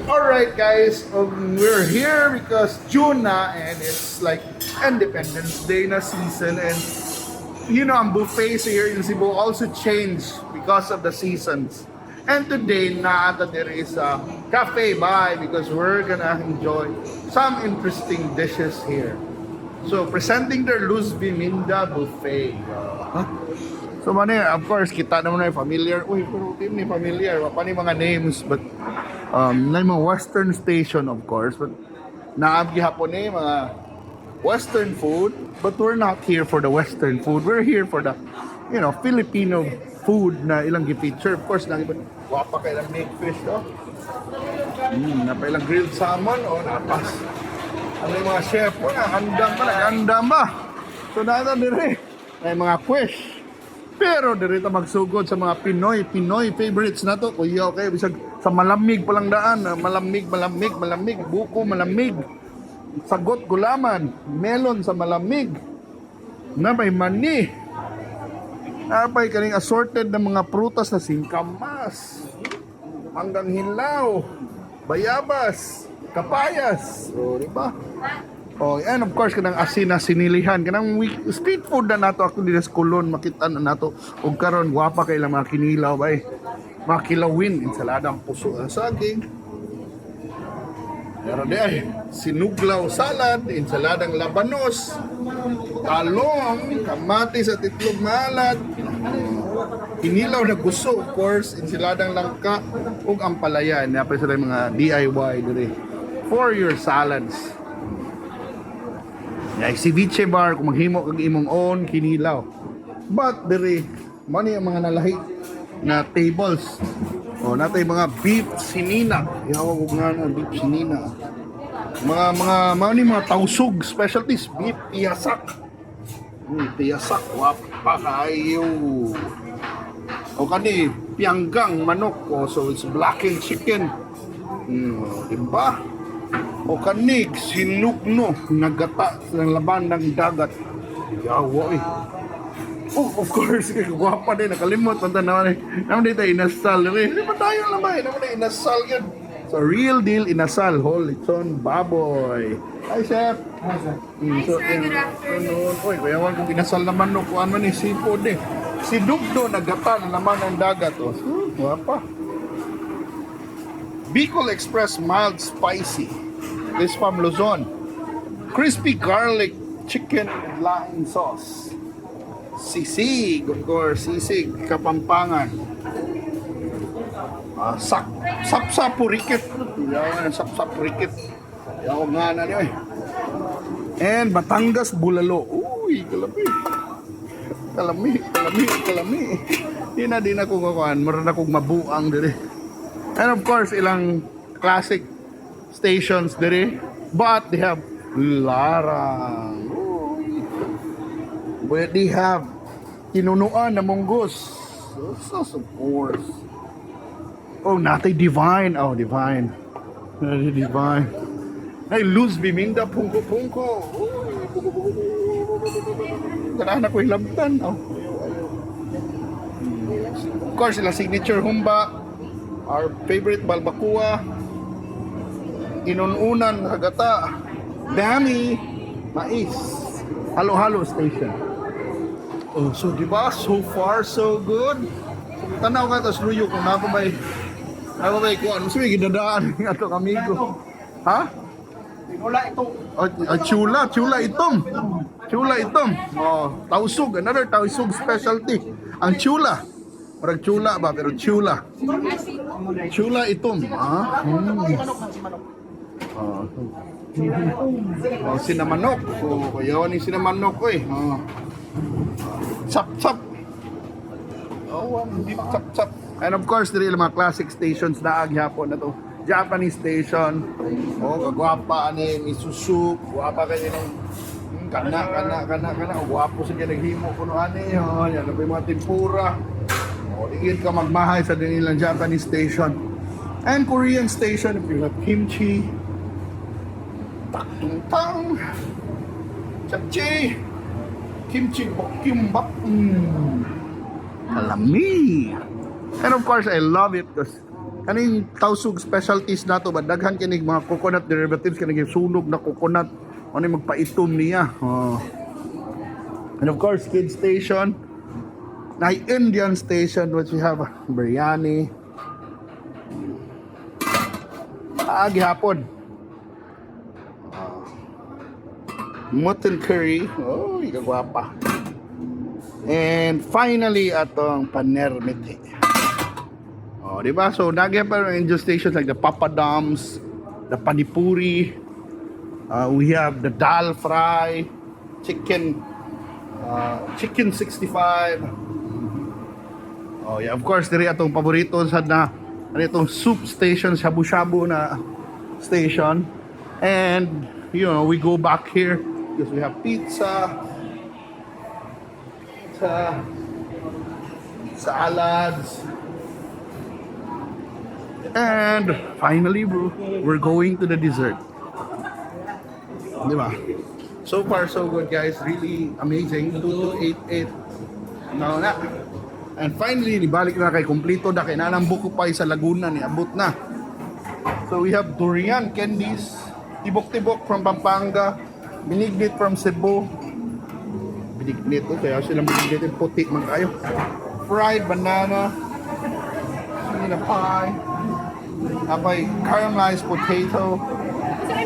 Alright guys, we're here because June na and it's like Independence Day na season, and ang buffets here in Cebu also changed because of the seasons. And today naata there is a cafe by because we're gonna enjoy some interesting dishes here. So presenting their Luz Biminda buffet. So of course, kita naman na familiar. Uy, pero team ni familiar. Wapa ni mga names, but na mga Western station, of course. But naabgi hapon eh, mga Western food. But we're not here for the Western food. We're here for the, Filipino food na ilang gi-feature. Of course, wapa kayo ng big fish, no? Napailang grilled salmon, o napas. Ano yung mga chef po na, handang ba? So nata dire, may mga fish. Pero dirito magsugod sa mga Pinoy favorites na to. Kuya, okay, bisag sa malamig palang daan, malamig, buko malamig, sagot gulaman, melon sa malamig, na may mani, napay kaning assorted ng mga prutas na singkamas, hanggang hilaw, bayabas, kapayas, o diba? Oh, and of course kanang asin na sinilihan kanang street food na nato ako dito sa Kulon, makita na nato ug karon gwapa kay lang mga kinilaw bay, mga kilawin, ensaladang puso ang saging, pero ay sinuglaw salad, ensaladang labanos, talong, kamatis at itlog maalat, kinilaw na gusto, of course, ensaladang langka ug ampalaya. Napay sila mga DIY dire for your salads. Like ceviche bar, kung maghimo kag imong own kinilaw. But diri mani ang mga nalahi na tables. O natay mga beef sinina. Yawag og nga na beef sinina. Mga tausug specialties, beef tiyasak. Tiyasak wapa kayo. O kani pianggang manok, so it's blackened chicken. Diba? O kanig, sinugno, nagata ng laban ng dagat. Yawa eh. Oh, of course, guwapa din, nakalimot. Naman dito, inasal. Hindi pa tayo naman, naman inasal yun. So, real deal inasal, Holitson baboy. Hi, Chef. Hi, sir. So, Good afternoon. Uy, kayawan kung inasal naman no, kuhan man eh, seafood eh. Sinugno, nagata ng laman ng dagat. Oh, guwapa. Bicol Express mild spicy. This from Luzon. Crispy garlic chicken and lime sauce. Sisig, of course, sisig, Kapampangan. Sapsapurikit. Yan, sapsapurikit. Yan, nga na niyo eh. And Batangas bulalo. Uy, kalami. Di na ako kakuhan. Meron akong mabuang dire. And of course, ilang classic stations dire, but they have larang. But they have kinunuan na munggos. Of course. Oh, natay divine. Oh, divine. Natay divine. Ay, Luz Biminda, pungko. Ganaan ako ilabtan. Oh. Of course, sila signature humba. Our favorite balbacoa. Inununan, hagata, dami, mais, halo-halo station. Oh, so diba? So far, so good. Tanaw ka, tas luyo kung napabay ko, ano sabi, ginadaan ng atong amigo. Ha? Wala ito. Chula itom. Oh, tausug, another tausug specialty. Ang chula. Parang chula ba, pero chula. Chula itom. Sinamanok. Yawan yung sinamanok ko eh. Chap. Beef chap. And of course, dito yung mga classic stations na aghapon na to. Japanese station. Kagwapa ani Isuzu. Guwapa kayo ng kana. Guwapo sa naghimo kuno ani. Yan na mga tempura. Digit ka magmahay sa nilang Japanese station. And Korean station, if you have kimchi, taktung-tang, japchae, kimchi bokimbap, kalami. And of course, I love it because kaning Tausug specialties nato ba daghan kining mga coconut derivatives kining sunog na coconut ano yung magpaitom niya. And of course, kids station, na Indian station which we have biryani. Gihapon. Mutton curry. Oh, ikagwapa. And finally, atong paner miti. Oh, di ba? So, nagyan pa rin Indian stations like the papadums, the panipuri. We have the dal fry, chicken 65. Oh, yeah, of course, diri atong paborito sa na ano itong soup station, shabu-shabu na station. And, you know, we go back here because we have pizza, salads, and finally, bro, we're going to the dessert. Di ba? So far, so good, guys. Really amazing. 2288. Now na. And finally, nibalik na kay kumplito na kay nanang buko pa sa Laguna ni abot na. So we have durian candies, tibok-tibok from Pampanga, binignit from Cebu. Binignit to, kaya silang binignit yung puti man kayo. Fried banana, vanilla pie, apay caramelized potato,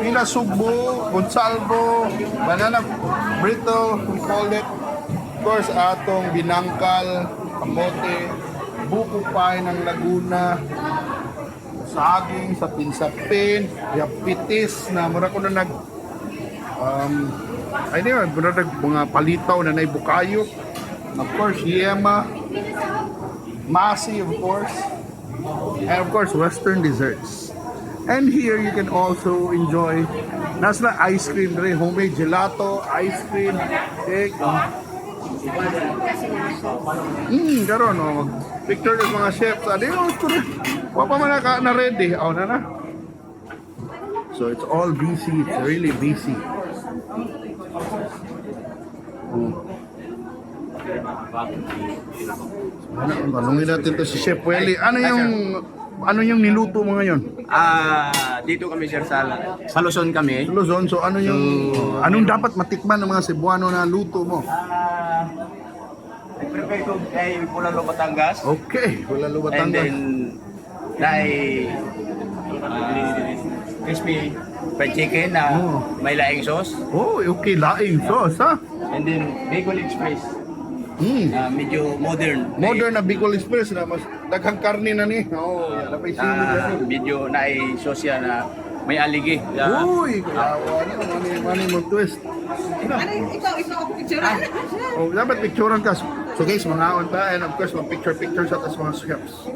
pina sugbo, gonsalvo, banana burrito, we call it. Of course, atong binangkal, kamote, buko pie ng Laguna, saging sa pinsapin, yung pitis na mura ko na ay di ba, mga palitaw na naibukayo. Of course, yema, masi, of course, and of course, western desserts. And here you can also enjoy nasa ice cream rin, homemade gelato, ice cream, cake. Karon oh, picture ng mga chefs. Adi mo ito na. Wa pa man na ready. Oh, na. So it's all busy. It's really busy. Tanungin natin to si Chef Welly. Ano yung niluto mo ngayon? Dito kami sir sa Luzon kami. Luzon, so anong dapat matikman ng mga Cebuano na luto mo? Nag-prepare ko kay Pulalo, Batangas. Okay, wala And lubatang then, dahil crispy fried chicken na may laing sauce. Oh, okay, laing sauce, ha? And then, Bicol Express. Medyo modern. Modern na Bicol Express na mas daghang karne na ni. Oh, napay sili na ni. Medyo naay sauce yan na may aligi. Uy, kawawa na mani mo twist. Ikaw ako picture. Oh, dapat picturean ka. So guys, mga ta and of course, mag picture sa tas mga chefs.